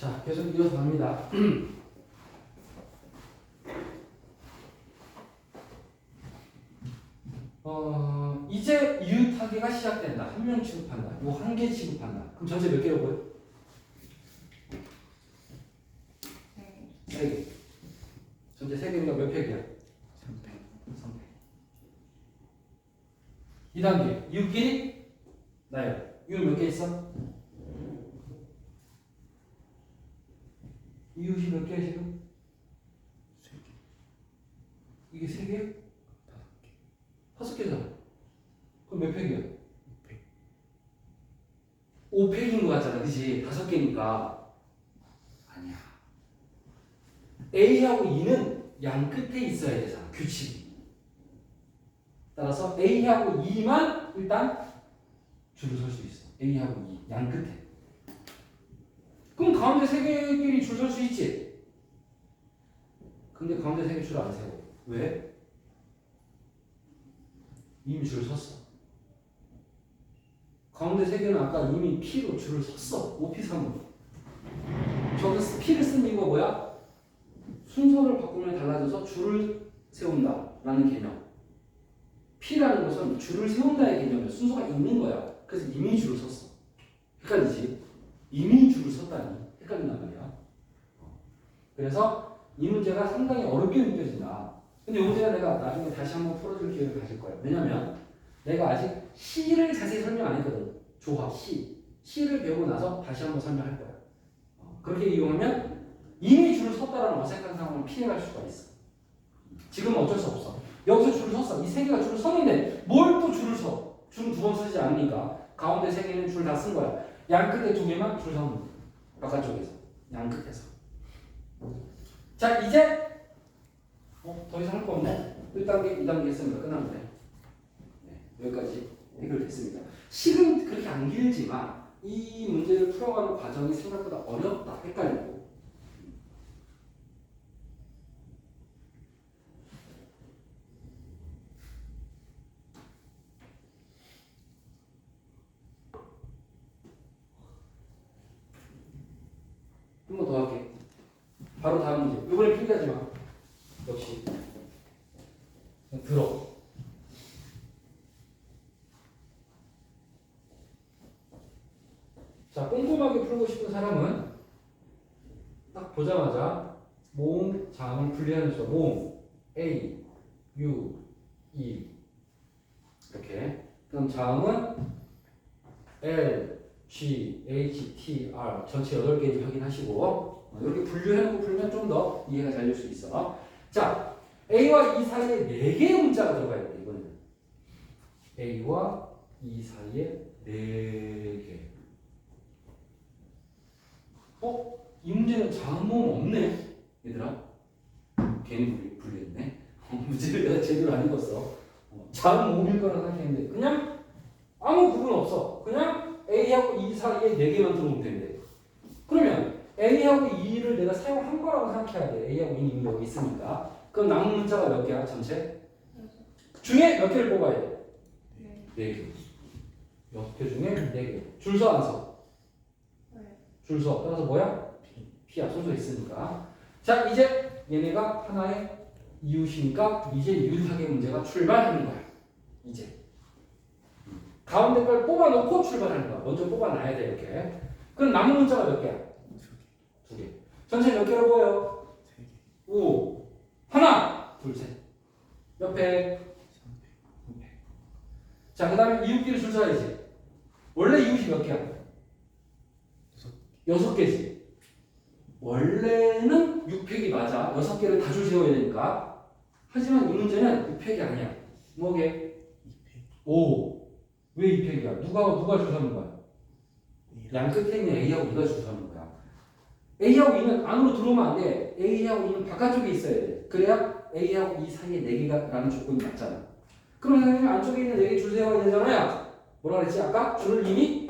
자, 계속 이어서 갑니다. 이제 유타계가 시작된다. 한 명 취급한다. 요 한 개 취급한다. 그럼 전체 몇 개로 보여? 세 개. 전체 세 개니까 몇 팩이야? 3팩. 2단계. 이웃끼리 나요. 이웃 몇 개 있어? 이웃이 몇 개야 지금? 3개. 이게 3개야? 5개. 5개잖아. 그럼 몇 팩이야? 5팩인 것 같잖아, 그치? 5개니까. 아니야. A하고 E는 양 끝에 있어야 되잖아, 규칙이. 따라서 A하고 E만 일단 줄을 설 수 있어. A하고 E, 양 끝에. 그럼 가운데 3개끼리 줄 설 수 있지? 근데 가운데 3개 줄 안 세워. 왜? 이미 줄을 섰어. 가운데 3개는 아까 이미 P로 줄을 섰어. 5P3으로. 저는 P를 쓴 이유가 뭐야? 순서를 바꾸면 달라져서 줄을 세운다 라는 개념. P라는 것은 줄을 세운다의 개념이야. 순서가 있는 거야. 그래서 이미 줄을 섰어. 헷갈리지? 이미 줄을 섰다니 헷갈린단 말이야. 그래서 이 문제가 상당히 어렵게 느껴진다. 근데 이 문제가 내가 나중에 다시 한번 풀어줄 기회를 가질 거야. 왜냐면 내가 아직 C를 자세히 설명 안 했거든. 조합 C. C를 배우고 나서 다시 한번 설명할 거야. 그렇게 이용하면 이미 줄을 섰다라는 어색한 상황을 피해갈 수가 있어. 지금은 어쩔 수 없어. 여기서 줄을 섰어. 이 3개가 줄을 섰는데 뭘 또 줄을 서? 줄은 2번 서지 않으니까 가운데 3개는 줄 다 쓴 거야. 양 끝에 2개만 줄 서는 거야. 바깥쪽에서. 양 끝에서. 자, 이제 더 이상 할 거 없네. 1단계, 2단계 했으니까 끝났네. 네, 여기까지 해결됐습니다. 실은 그렇게 안 길지만 이 문제를 풀어가는 과정이 생각보다 어렵다, 헷갈리고. 한 번 더 할게. 바로 다음 문제. 이번엔 필기하지 마. 역시. 그냥 들어. 자, 꼼꼼하게 풀고 싶은 사람은 딱 보자마자 모음, 자음을 분리하는 수. 모음 A, U, E 이렇게. 그럼 자음은 L, G, H, T, R 전체 8개인지 확인하시고 이렇게 분류해놓고 풀면 좀 더 이해가 잘 될 수 있어. 자, A와 E 사이에 4개의 문자가 들어가야 돼. 이거는 A와 E 사이에 4개. 이 문제는 자음 모음 없네, 얘들아. 괜히 분리했네. 문제를 내가 제대로 안 읽었어. 자음 모음일 거라 생각했는데 그냥 아무 구분 없어. 그냥 A하고 E 사이에 4개만 들어오면 된대. 그러면 A하고 E를 내가 사용한 거라고 생각해야 돼. A하고 E는 이미 여기 있으니까. 그럼 남은 문자가 몇 개야, 전체? 중에 몇 개를 뽑아야 돼? 4개. 6개 중에 4개. 줄 서 안 서? 줄 서. 따라서 뭐야? P야. 순서 있으니까. 자, 이제 얘네가 하나의 이웃이니까 이제 이웃하게 문제가 출발하는 거야. 이제. 가운데 걸 뽑아놓고 출발하는 거야. 먼저 뽑아놔야 돼, 이렇게. 그럼 남은 문자가 몇 개야? 2개. 전체 몇 개로 보여? 3개. 오. 하나, 둘, 셋. 몇 팩? 3팩. 자, 그 다음에 이웃끼리 줄 서야지. 원래 이웃이 몇 개야? 6개지. 원래는 6팩이 맞아. 6개를 다 줄 세워야 되니까. 하지만 이 문제는 6팩이 아니야. 뭐게? 2팩. 오. 왜 2팩이야? 누가 줄 서는 거야? 양 끝에 있는 A하고 E가 줄 서는 거야. A하고 E는 안으로 들어오면 안 돼. A하고 E는 바깥쪽에 있어야 돼. 그래야 A하고 E 사이에 4개가라는 조건이 맞잖아. 그럼 선생님 안쪽에 있는 4개 줄 세워야 되잖아요. 뭐라 그랬지? 아까 줄을 이미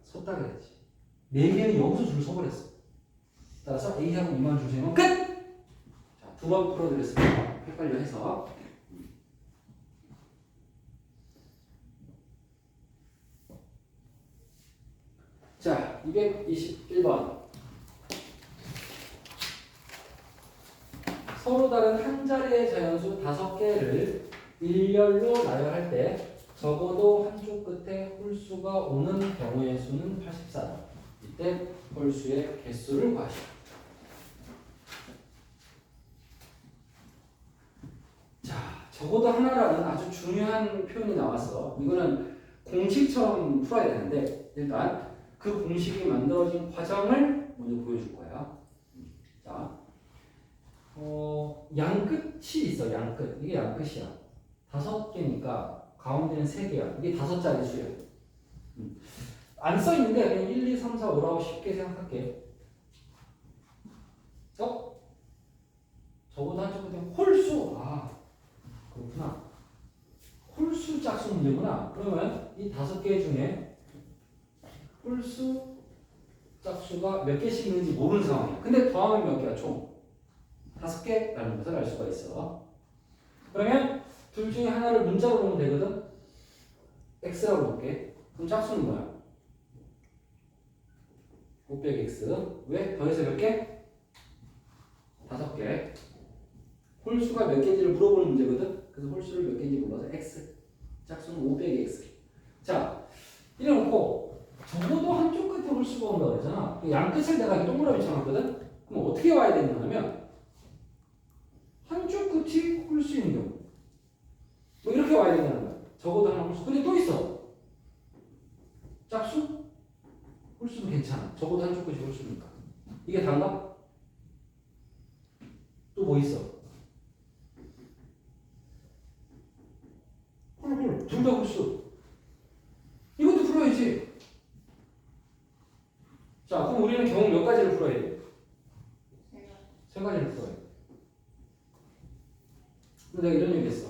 섰다 그랬지. 4개는 여기서 줄 서버렸어. 따라서 A하고 E만 줄 세우면 끝! 자, 2번 풀어드렸습니다. 헷갈려 해서. 자, 221번. 서로 다른 한 자리의 자연수 5개를 일렬로 나열할 때 적어도 한쪽 끝에 홀수가 오는 경우의 수는 84다. 이때 홀수의 개수를 구하시오. 자, 적어도 하나라는 아주 중요한 표현이 나왔어. 이거는 공식처럼 풀어야 되는데 일단 그 공식이 만들어진 과정을 먼저 보여줄 거야. 자, 양끝이 있어. 양끝. 이게 양끝이야. 5개니까 가운데는 3개야. 이게 5자리 수야. 안 써있는데 그냥 1, 2, 3, 4, 5라고 쉽게 생각할게. 적어도 한쪽 끝에 홀수. 아, 그렇구나. 홀수 짝수 문제구나. 그러면 이 5개 중에 홀수 짝수가 몇 개씩 있는지 모르는 상황이야. 근데 더하면 몇 개야? 총 5개라는 것을 알 수가 있어. 그러면 둘 중에 하나를 문자로 보면 되거든. x라고 볼게. 그럼 짝수는 뭐야? 500x. 왜? 더해서 몇 개? 5개. 홀수가 몇 개인지를 물어보는 문제거든. 그래서 홀수를 몇 개인지 몰라서 x. 짝수는 500x. 자, 이래놓고 적어도 한쪽 끝에 홀수가 온다고 그러잖아. 양끝을 내가 이렇게 동그라미 쳐놨거든. 그럼 어떻게 와야 되냐면 한쪽 끝이 홀수인 경우. 뭐 이렇게 와야 된다는 거야. 적어도 하나 홀수. 근데 또 있어. 짝수? 홀수도 괜찮아. 적어도 한쪽 끝이 홀수니까. 이게 단가? 또 뭐 있어? 홀. 둘 다 홀수. 이것도 풀어야지. 자, 그럼 우리는 경우 몇 가지를 풀어야 돼? 3가지를 풀어야 돼. 근데 내가 이런 얘기 했어.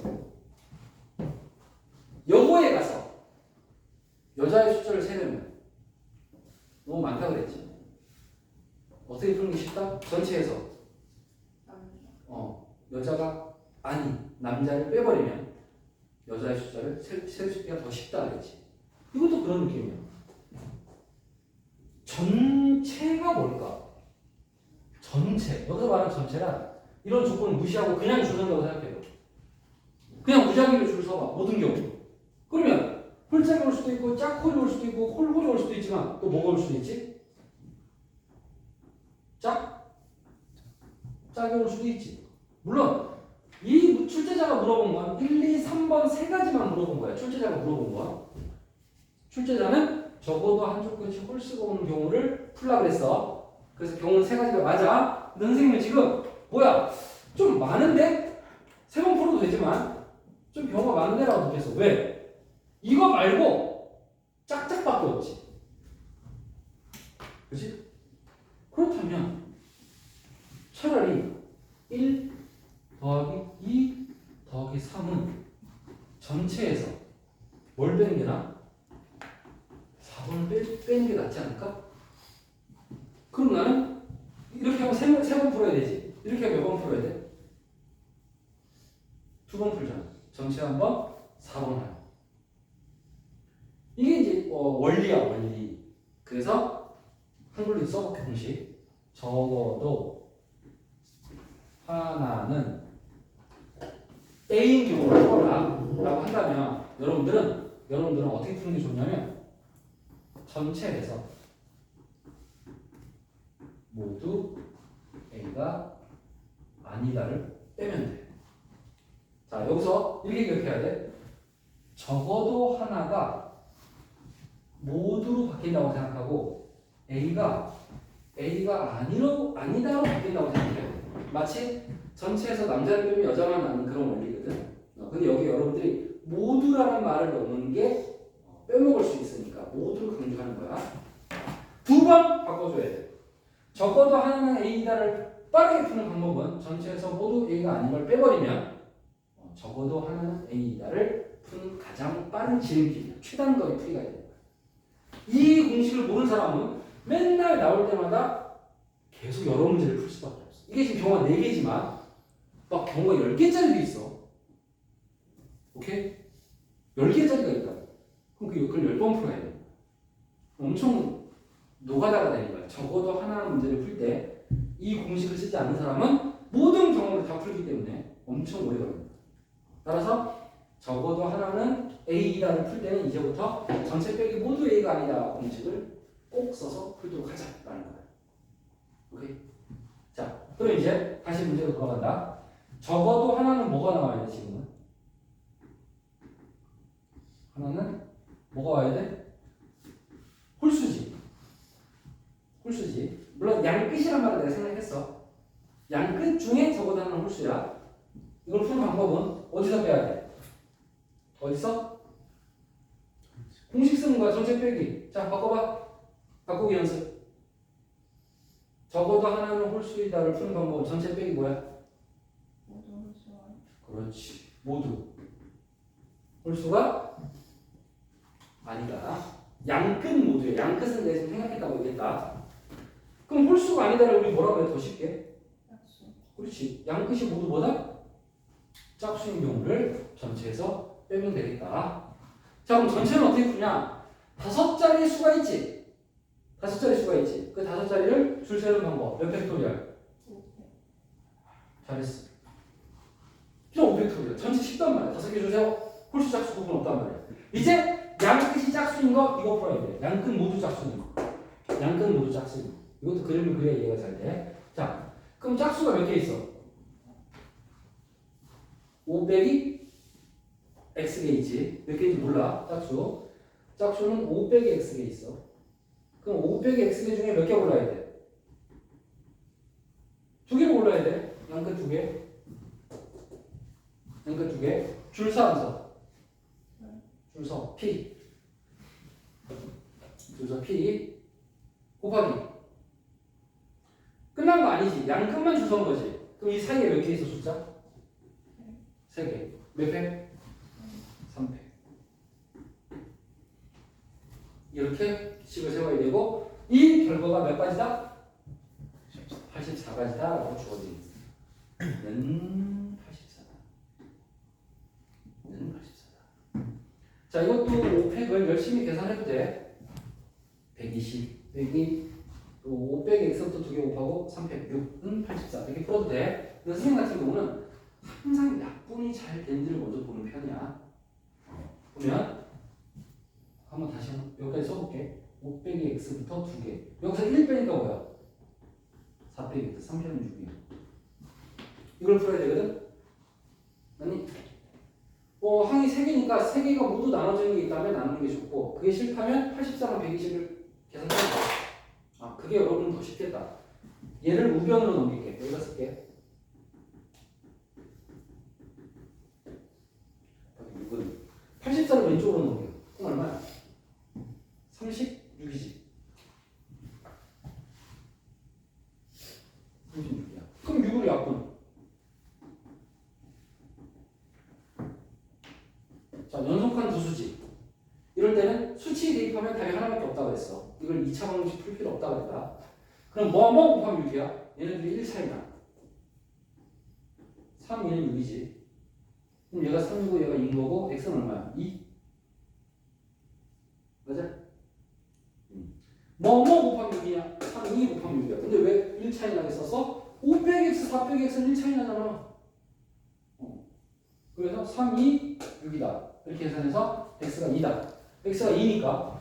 여고에 가서 여자의 숫자를 세려면 너무 많다 그랬지. 어떻게 푸는 게 쉽다? 전체에서 여자가 아니 남자를 빼버리면 여자의 숫자를 셀 수 있기가 더 쉽다 그랬지. 이것도 그런 느낌이야. 전체가 뭘까? 전체. 여기서 말하는 전체란 이런 조건을 무시하고 그냥 주는다고 생각해요. 그냥 무작위로 줄 서봐. 모든 경우. 그러면 홀짝이 올 수도 있고 짝홀이 올 수도 있고 홀홀이 올 수도 있지만 또 뭐가 올 수도 있지? 짝이 올 수도 있지. 물론 이 출제자가 물어본 건 1, 2, 3번 3가지만 물어본 거야. 출제자가 물어본 거야. 출제자는 적어도 한쪽 끝이 홀수가 오는 경우를 풀라 그랬어. 그래서 경우는 3가지가 맞아. 근데 선생님은 지금 뭐야? 좀 많은데? 3번 풀어도 되지만 좀 경우가 많은데라고 느꼈어. 왜? 이거 말고 짝짝밖에 없지. 그렇지? 그렇다면 차라리 1 더하기 2 더하기 3은 전체에서 뭘 빼는 게 나아? 4번을 빼는 게 낫지 않을까? 그럼 나는 이렇게 하면 3번 풀어야 되지. 이렇게 하면 몇 번 풀어야 돼? 2번 풀잖아. 전체 한 번, 4번 하나. 이게 이제 원리야, 원리. 그래서 한글로 써볼게, 공식. 적어도 하나는 A인 경우를 풀어라라고 한다면 여러분들은 어떻게 푸는 게 좋냐면 전체에서 모두 A가 아니다를 빼면 돼. 자, 여기서 이렇게 기억해야 돼. 적어도 하나가 모두로 바뀐다고 생각하고 A가 아니다로 바뀐다고 생각해요. 마치 전체에서 남자를 빼면 여자만 남는 그런 원리거든. 근데 여기 여러분들이 모두라는 말을 넣는 게 빼먹을 수 있으니까 모두를 강조하는 거야. 2번 바꿔줘야 돼. 적어도 하나는 A다를 빠르게 푸는 방법은 전체에서 모두 A가 아닌 걸 빼버리면 적어도 하나는 A다를 푸는 가장 빠른 지름길이야. 최단거리 풀이가 되는 거야. 이 공식을 모르는 사람은 맨날 나올 때마다 계속 여러 문제를 풀 수밖에 없어. 이게 지금 경우가 4개지만 막 경우가 10개짜리도 있어. 오케이? 10개짜리가 있다. 그럼 그걸 10번 풀어야 돼. 엄청 노가다가 되는 거야. 적어도 하나 문제를 풀 때 이 공식을 쓰지 않는 사람은 모든 경우를 다 풀기 때문에 엄청 오래 걸립니다. 따라서 적어도 하나는 A이다를 풀 때는 이제부터 전체 빼기 모두 A가 아니다 공식을 꼭 써서 풀도록 하자라는 거예요. 오케이? 자, 그럼 이제 다시 문제로 돌아간다. 적어도 하나는 뭐가 나와야 돼, 지금은? 하나는 뭐가 와야 돼? 홀수지. 홀수지. 물론 양끝이란 말을 내가 생각했어. 양끝 중에 적어도 하나는 홀수야. 이걸 푸는 방법은 어디서 빼야 돼? 어디서? 공식 쓰는 거야. 전체 빼기. 자, 바꿔봐. 바꾸기 연습. 적어도 하나는 홀수이다를 푸는 방법은 전체 빼기 뭐야? 모두 홀수와 그렇지. 모두. 홀수가 아니다. 양끝 모두야. 양끝은 내가 지금 생각했다고 얘기했다. 그럼 홀수가 아니다를 우리 뭐라고 해? 더 쉽게? 짝수. 그렇지. 양끝이 모두 뭐다? 짝수인 경우를 전체에서 빼면 되겠다. 자, 그럼 전체는 어떻게 푸냐? 5자리 수가 있지. 5자리 수가 있지. 그 5자리를 줄 세는 방법. 몇 팩토리얼? 잘했어. 그냥 5팩토리얼. 전체 10단 말이야. 5개 줄 세워. 홀수 짝수 구분 없단 말이야. 이제 양끝이 짝수인 거 이거 풀어야 돼. 양끝 모두 짝수인 거. 양끝 모두 짝수인 거. 이것도 그림을 그려야 이해가 잘 돼. 자, 그럼 짝수가 몇 개 있어? 5 빼기 x개 있지. 몇 개인지 몰라. 짝수. 짝수는 5 빼기 x개 있어. 그럼 5 빼기 x개 중에 몇 개 골라야 돼? 2개를 골라야 돼. 양끝 2개. 양끝 2개. 줄서 안 서? 줄서 p. 줄서 p 곱하기. 끝난 거 아니지. 양끝만 줄서온 거지. 그럼 이 사이에 몇 개 있어 숫자? 3개. 몇 팩? 3팩. 이렇게 식을 세워야 되고 이 결과가 몇 가지다? 84가지다라고 주어진 는 84다. 는 84다. 자, 이것도 5팩을 열심히 계산해도 돼. 120 빼기 또 5 빼기 x부터 2개 곱하고 3팩 6은 84 이렇게 풀어도 돼. 근데 선생님 같은 경우는 항상 약분이 잘 되는지를 먼저 보는 편이야. 보면 한번 다시 여기까지 써볼게. 5 빼기 x부터 2개. 여기서 1 빼니까 뭐야? 4 빼기 x 3 빼면 6이야. 이걸 풀어야 되거든? 아니 항이 3개니까 3개가 모두 나눠지는 게 있다면 나누는 게 좋고 그게 싫다면 84랑 120을 계산해야 돼. 아, 그게 여러분 더 쉽겠다. 얘를 우변으로 넘길게. 여기다 쓸게. 6은 84를 왼쪽으로 넘겨. 그럼 얼마야? 36이지. 36이야. 그럼 6을 약분. 자, 연속한 두 수지. 이럴 때는 수치 대입하면 답이 하나밖에 없다고 했어. 이걸 2차 방식 풀 필요 없다고 했다. 그럼 뭐 곱하면 6이야? 얘네들이 1 차이나. 3, 2는 6이지. 그럼 얘가 3이고 얘가 2인 거고 x는 얼마야? 2. 맞아? 뭐 곱하면 6이냐? 3, 2 곱하면 6이야. 근데 왜 1 차이 나게 썼어? 5 빼기 x, 4 빼기 x는 1 차이 나잖아. 그래서 3, 2, 6이다. 이렇게 계산해서 x가 2다. x가 2니까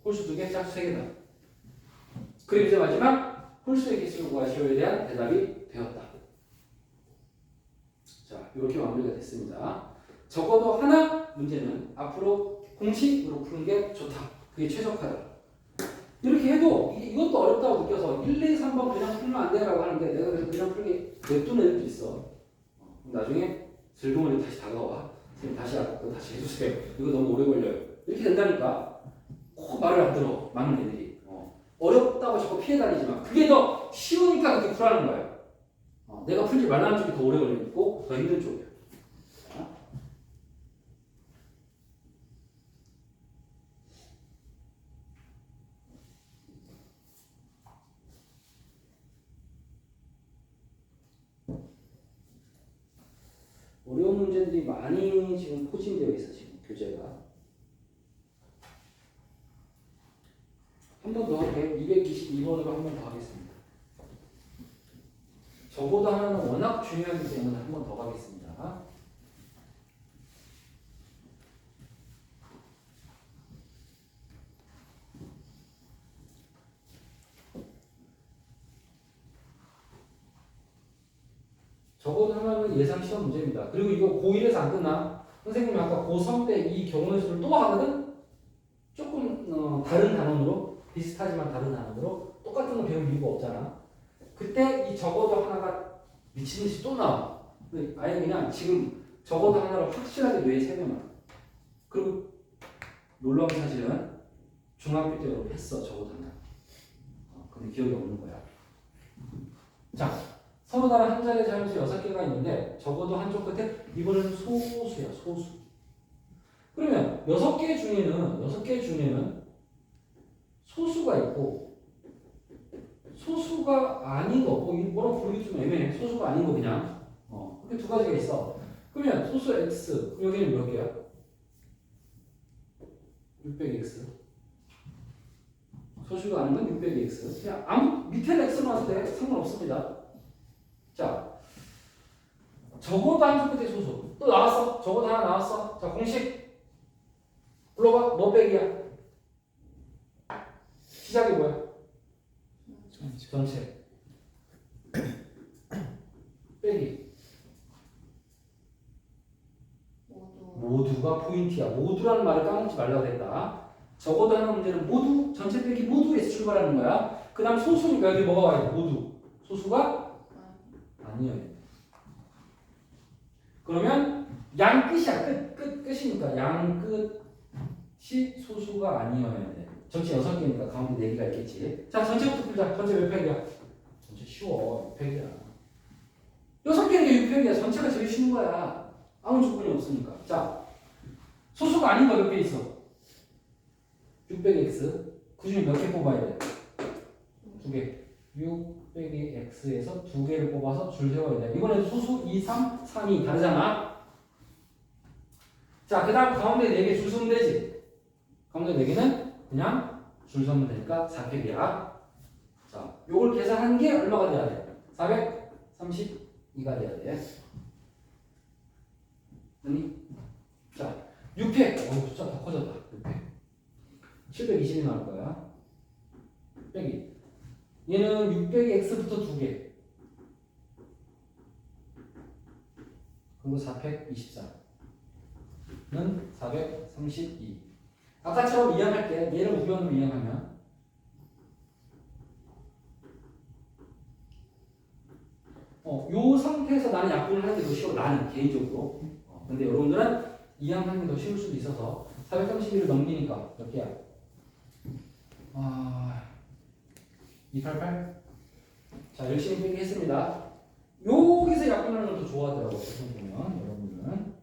홀수 2개, 짝수 3개다. 그리고 이제 마지막 홀수의 개수를 구하시오에 대한 대답이 되었다. 자, 이렇게 마무리가 됐습니다. 적어도 하나 문제는 앞으로 공식으로 푸는 게 좋다. 그게 최적화다. 이렇게 해도 이것도 어렵다고 느껴서 1, 2, 3번 그냥 풀면 안 돼라고 하는데 내가 그래서 그냥 풀게 냅두는 애들도 있어. 나중에 즐거움이 다시 다가와. 선생님 다시 아까 다시 해주세요. 이거 너무 오래 걸려요. 이렇게 된다니까 꼭 말을 안 들어. 많은 애들이. 어렵다고 자꾸 피해 다니지만 그게 더 쉬우니까 그렇게 풀라는 거예요. 내가 풀지 말라는 쪽이 더 오래 걸리고 더 힘든 쪽이야. 어려운 문제들이 많이 지금 포진되어 있어 지금 교재가. 한 번 더 할게요. 222번으로 한 번 더 하겠습니다. 적어도 하나는 워낙 중요하기 때문에 한 번 더 가겠습니다. 적어도 하나는 예상 시험 문제입니다. 그리고 이거 고1에서 안 끝나. 선생님이 아까 고3 때 이 경우의 수를 또 하거든? 조금 다른 단원으로 비슷하지만 다른 단원으로 똑같은 거 배울 이유가 없잖아. 그때 이 적어도 하나가 미친 듯이 또 나와. 근데 아예 그냥 지금 적어도 하나를 확실하게 뇌에 새겨놔. 그리고 놀라운 사실은 중학교 때 했어 적어도 하나. 근데 기억이 없는 거야. 자, 서로 다른 한 자리의 자연수 6개가 있는데 적어도 한쪽 끝에 이거는 소수야 소수. 그러면 6개 중에는 소수가 있고 소수가 아닌 거, 뭐라고 부르기 좀 애매해. 소수가 아닌 거 그냥. 이렇게 두 가지가 있어. 그러면 소수 x, 여기는 몇 개야? 600x. 소수가 아닌 건 600x. 그냥 아무 밑에 x 나왔을 때 상관없습니다. 자, 적어도 한쪽 끝에 소수. 또 나왔어. 적어도 하나 나왔어. 자, 공식. 불러봐. 뭐 빼기야? 시작이 뭐야? 전체. 빼기. 모두가 포인트야. 모두라는 말을 까먹지 말라고 했다. 적어도 하는 문제는 모두, 전체 빼기 모두에서 출발하는 거야. 그 다음 소수니까 여기 뭐가 와야 돼? 모두. 소수가 아니어야 돼. 그러면 양 끝이야. 끝이니까 양 끝이 소수가 아니어야 돼. 전체 6개니까 가운데 4개가 있겠지. 자, 전체부터 풀자. 전체 몇 팩이야? 전체 쉬워. 6팩이야. 6개니까 6팩이야. 전체가 제일 쉬운 거야. 아무 조건이 없으니까. 자, 소수가 아닌 거 몇 개 있어? 600x. 그 중에 몇 개 뽑아야 돼? 2개. 6 빼기 x에서 2개를 뽑아서 줄 세워야 돼. 이번에도 소수 2, 3, 3이 다르잖아. 자, 그 다음 가운데 4개 줄 서면 되지. 가운데 4개는 그냥 줄 서면 되니까 4팩이야. 자, 요걸 계산한 게 얼마가 돼야 돼? 432가 돼야 돼. 아니? 자, 6팩. 숫자 더 커졌다. 6팩. 720이 나올 거야. 빼기. 얘는 600x부터 2개. 그리고 424는 432. 아까처럼 이항할게. 얘를 우변으로 이항하면 요 상태에서 나는 약분을 하는 게 더 쉬워. 나는 개인적으로. 근데 여러분들은 이항하는 게 더 쉬울 수도 있어서 431을 넘기니까 몇 개야? 288? 자, 열심히 빼기 했습니다. 여기서 약분하는 걸 더 좋아하더라고요. 보면 여러분들은.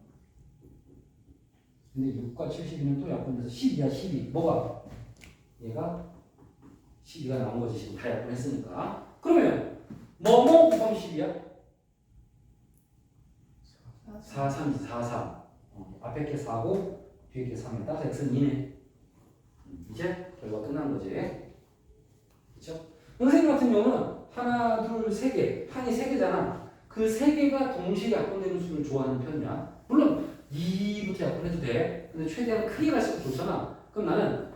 근데 6과 72는 또 약분돼서 12야 12. 뭐가? 얘가 12가 나온 거지. 지금 다 약분했으니까. 그러면 뭐뭐 곱하면 10이야? 4, 3, 4, 3. 앞에 게 4고 뒤에 게 3이야. 따라서 x는 2네. 이제 결과 끝난 거지. 그렇죠? 선생님 같은 경우는 하나, 둘, 세 개. 판이 3개잖아. 그 3개가 동시에 약분되는 수를 좋아하는 편이야. 물론 2부터 약분해도 돼. 근데 최대한 크게 갈수록 좋잖아. 그럼 나는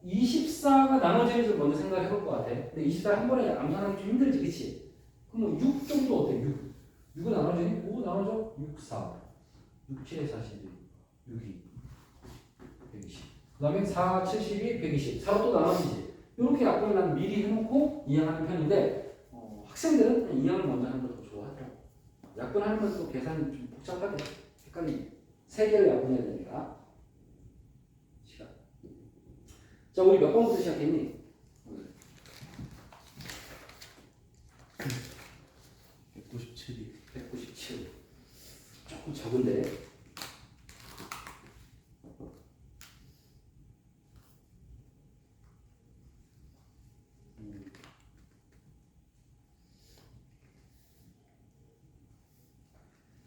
24가 나눠지는 줄 먼저 생각해 볼 것 같아. 근데 24 한 번에 암산하기 좀 힘들지, 그치? 그럼 6 정도 어때? 6은 나눠지니? 5 나눠져? 6, 4. 6, 7에 42. 6, 2. 120. 그 다음에 4, 72, 120. 4로 또 나눠지지. 이렇게 약분을 난 미리 해놓고 이항하는 편인데, 학생들은 그냥 이항을 먼저 하는 걸 더 좋아하더라고. 약분하는 것도 계산이 좀 복잡하게 헷갈리네. 3개를 약분해야 되니까. 시간. 자, 우리 몇 번부터 시작했니? 197이. 197. 조금 적은데.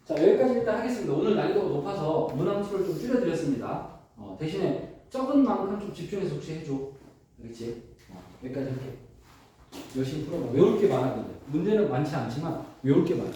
자, 여기까지 일단 하겠습니다. 오늘 난이도가 높아서 문항수를 좀 줄여드렸습니다. 대신에 적은 만큼 좀 집중해서 혹시 해줘. 알겠지? 여기까지 할게. 열심히 풀어봐. 외울 게 많아 근데. 문제는 많지 않지만 외울 게 많아.